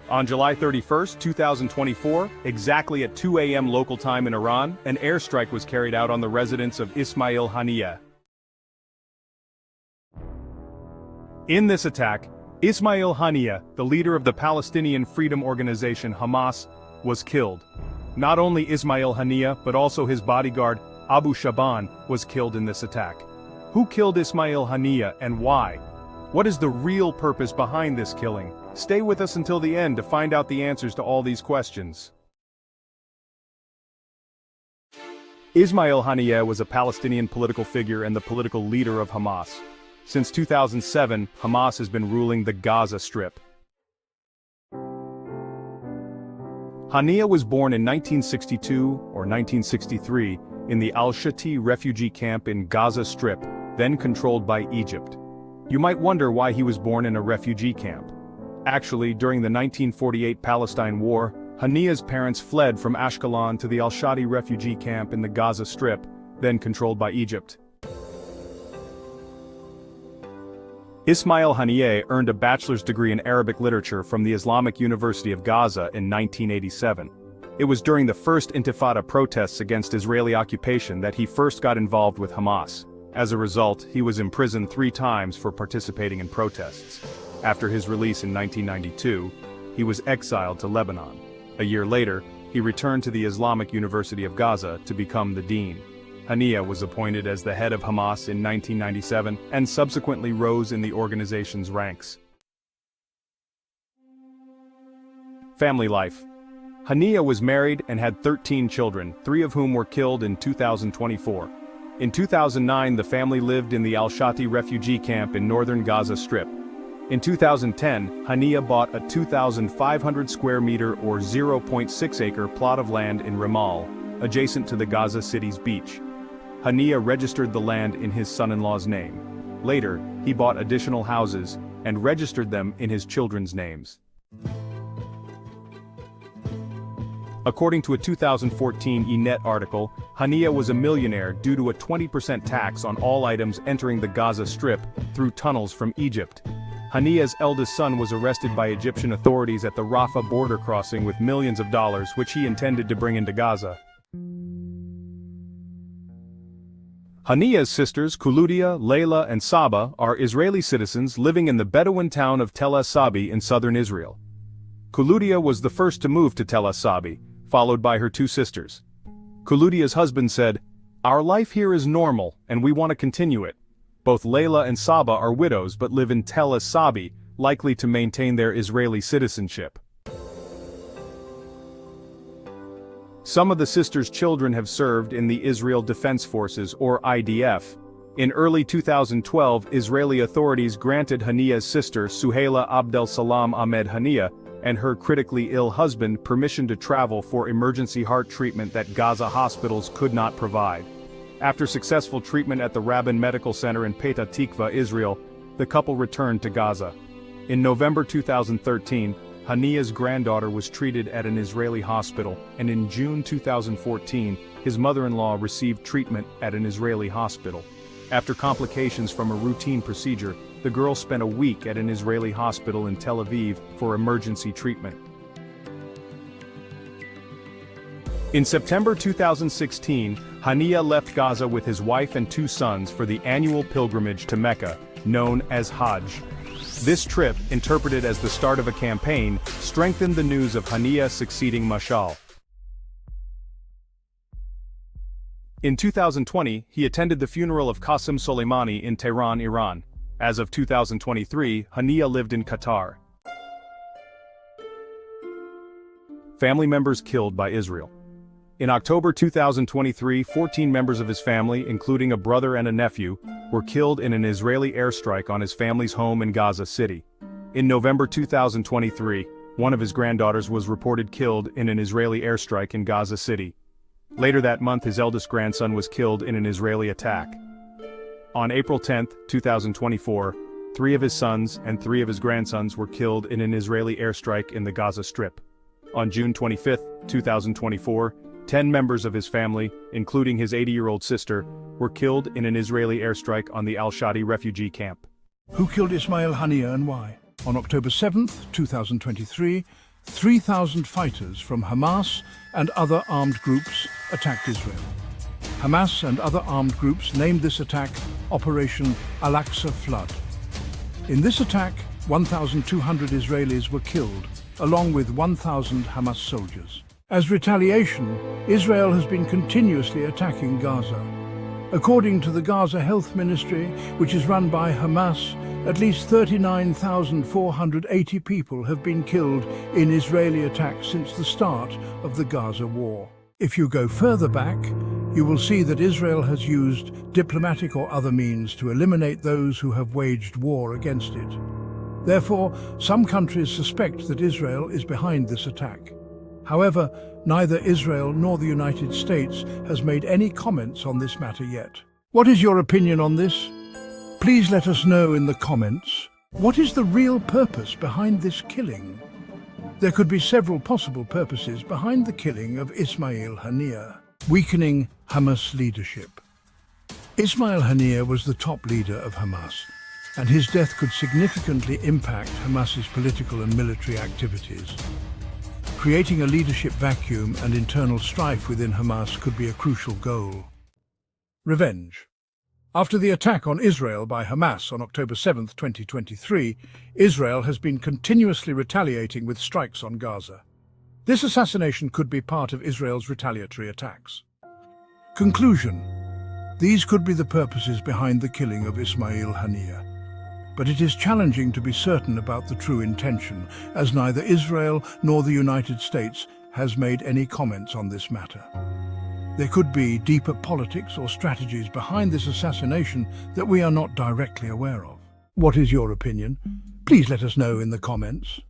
On July 31, 2024, exactly at 2 a.m. local time in Iran, an airstrike was carried out on the residence of Ismail Haniyeh. In this attack, Ismail Haniyeh, the leader of the Palestinian Freedom Organization Hamas, was killed. Not only Ismail Haniyeh but also his bodyguard, Abu Shaban, was killed in this attack. Who killed Ismail Haniyeh and why? What is the real purpose behind this killing? Stay with us until the end to find out the answers to all these questions. Ismail Haniyeh was a Palestinian political figure and the political leader of Hamas. Since 2007, Hamas has been ruling the Gaza Strip. Haniyeh was born in 1962 or 1963 in the Al-Shati refugee camp in Gaza Strip, then controlled by Egypt. You might wonder why he was born in a refugee camp. Actually, during the 1948 Palestine War, Haniyeh's parents fled from Ashkelon to the Al-Shati refugee camp in the Gaza Strip, then controlled by Egypt. Ismail Haniyeh earned a bachelor's degree in Arabic literature from the Islamic University of Gaza in 1987. It was during the first Intifada protests against Israeli occupation that he first got involved with Hamas. As a result, he was imprisoned 3 times for participating in protests. After his release in 1992, he was exiled to Lebanon. A year later, he returned to the Islamic University of Gaza to become the dean. Haniyeh was appointed as the head of Hamas in 1997 and subsequently rose in the organization's ranks. Family life. Haniyeh was married and had 13 children, 3 of whom were killed in 2024. In 2009, the family lived in the Al-Shati refugee camp in northern Gaza Strip. In 2010, Haniyeh bought a 2,500 square meter or 0.6 acre plot of land in Ramal, adjacent to the Gaza city's beach. Haniyeh registered the land in his son-in-law's name. Later, he bought additional houses and registered them in his children's names. According to a 2014 eNet article, Haniyeh was a millionaire due to a 20% tax on all items entering the Gaza Strip through tunnels from Egypt. Haniyeh's eldest son was arrested by Egyptian authorities at the Rafah border crossing with millions of dollars which he intended to bring into Gaza. Haniyeh's sisters Kuludia, Layla and Saba are Israeli citizens living in the Bedouin town of Tel Es-Sabi in southern Israel. Kuludia was the first to move to Tel Es-Sabi, followed by her 2 sisters. Kuludia's husband said, "Our life here is normal and we want to continue it." Both Layla and Saba are widows but live in Tel Es-Sabi, likely to maintain their Israeli citizenship. Some of the sisters' children have served in the Israel Defense Forces or IDF. In early 2012, Israeli authorities granted Haniyeh's sister Suhaila Abdel Salam Ahmed Haniyeh and her critically ill husband permission to travel for emergency heart treatment that Gaza hospitals could not provide. After successful treatment at the Rabin Medical Center in Petah Tikva, Israel, the couple returned to Gaza. In November 2013, Haniyeh's granddaughter was treated at an Israeli hospital, and in June 2014, his mother-in-law received treatment at an Israeli hospital. After complications from a routine procedure, the girl spent a week at an Israeli hospital in Tel Aviv for emergency treatment. In September 2016, Haniyeh left Gaza with his wife and 2 sons for the annual pilgrimage to Mecca, known as Hajj. This trip, interpreted as the start of a campaign, strengthened the news of Haniyeh succeeding Mashal. In 2020, he attended the funeral of Qasem Soleimani in Tehran, Iran. As of 2023, Haniyeh lived in Qatar. Family members killed by Israel. In October 2023, 14 members of his family, including a brother and a nephew, were killed in an Israeli airstrike on his family's home in Gaza City. In November 2023, one of his granddaughters was reported killed in an Israeli airstrike in Gaza City. Later that month, his eldest grandson was killed in an Israeli attack. On April 10, 2024, 3 of his sons and 3 of his grandsons were killed in an Israeli airstrike in the Gaza Strip. On June 25, 2024, 10 members of his family, including his 80-year-old sister, were killed in an Israeli airstrike on the Al-Shati refugee camp. Who killed Ismail Haniyeh and why? On October 7, 2023, 3,000 fighters from Hamas and other armed groups attacked Israel. Hamas and other armed groups named this attack Operation Al-Aqsa Flood. In this attack, 1,200 Israelis were killed, along with 1,000 Hamas soldiers. As retaliation, Israel has been continuously attacking Gaza. According to the Gaza Health Ministry, which is run by Hamas, at least 39,480 people have been killed in Israeli attacks since the start of the Gaza war. If you go further back, you will see that Israel has used diplomatic or other means to eliminate those who have waged war against it. Therefore, some countries suspect that Israel is behind this attack. However, neither Israel nor the United States has made any comments on this matter yet. What is your opinion on this? Please let us know in the comments. What is the real purpose behind this killing? There could be several possible purposes behind the killing of Ismail Haniyeh. Weakening Hamas leadership. Ismail Haniyeh was the top leader of Hamas, and his death could significantly impact Hamas's political and military activities. Creating a leadership vacuum and internal strife within Hamas could be a crucial goal. Revenge. After the attack on Israel by Hamas on October 7, 2023, Israel has been continuously retaliating with strikes on Gaza. This assassination could be part of Israel's retaliatory attacks. Conclusion. These could be the purposes behind the killing of Ismail Haniyeh. But it is challenging to be certain about the true intention, as neither Israel nor the United States has made any comments on this matter. There could be deeper politics or strategies behind this assassination that we are not directly aware of. What is your opinion? Please let us know in the comments.